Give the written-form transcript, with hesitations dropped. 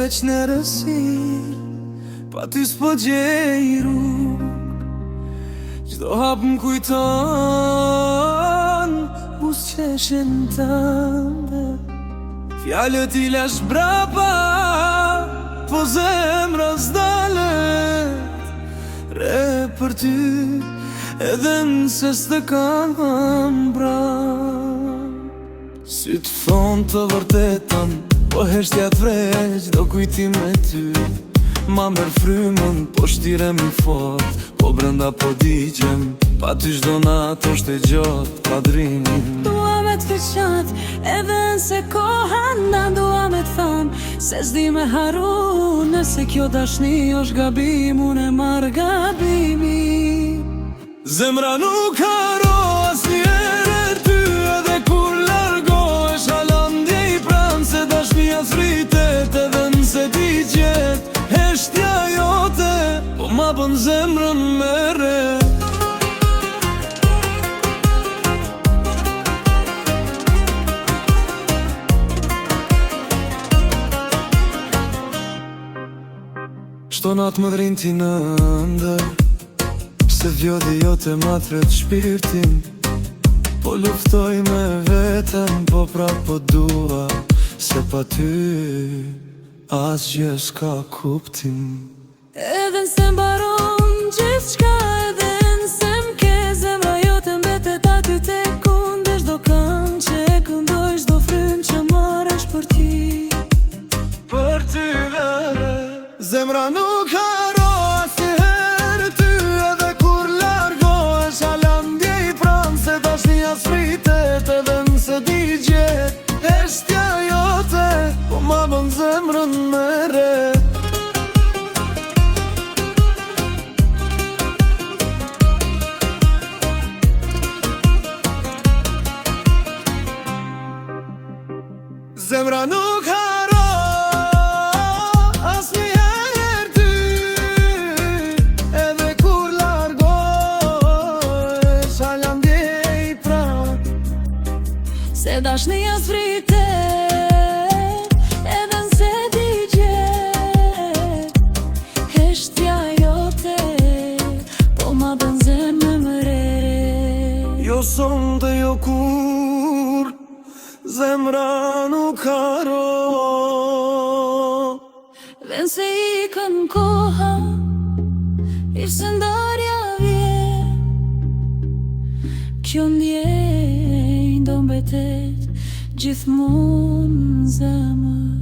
veç në rësir, pa ty s'po gjej rrug. Çdo hap m'kujton buzëqeshjen tënde. Fjalët i lash brapa, po zemra s'dalet re për ty, edhe nëse s'të kam mbran. Syt thon të vërtetën, po heshtja t'vreq do kujtim me ty. Ma merr frymën, po shtirem i fort, po brenda po digjem, pa ty çdo natë është e gjatë, pa drimin. Dua me t'fishat, edhe nëse koha nda, dua me t'than se s'di me haru. Nëse kjo dashni është gabim, unë e marr gabimin. Zemra nuk haro asnjëherë ty, edhe kur largohesh hala ndjej pranë se dashnia s'rritet, edhe nëse ti gjet heshtja jote, po ma bën zemrën me re. Çdo natë më dhrin ti në ndër, se vjodhi jote ma tret shpirtin. Po luftoj me veten, po prap po dua, se pa ty asgjë s'ka kuptim. Edhe nëse mbaron gjithçka, edhe nëse m'ke, zemra jote mbetet aty tek unë. Dhe çdo këngë që e këndoj, çdo frymë që marrësh për ty. Për ty vere, zemra nuk haro asnjëherë ty, edhe kur largohesh hala ndjej pranë se dashnia s'rritet, edhe nëse ti gjet heshtja jote, po ma bën zemrën me re. Zemra nuk haro asnjëherë ty, edhe kur largohesh hala ndjej pranë se dashnia s'rritet, edhe nëse ti gjet heshtja jote, po ma bën zemrën me re. Jo sonte jo kur, zemra nuk haro. Dhe nëse ikën koha, ishte ndarja vjen, kjo ndjenjë do mbetet gjithmonë në zemër.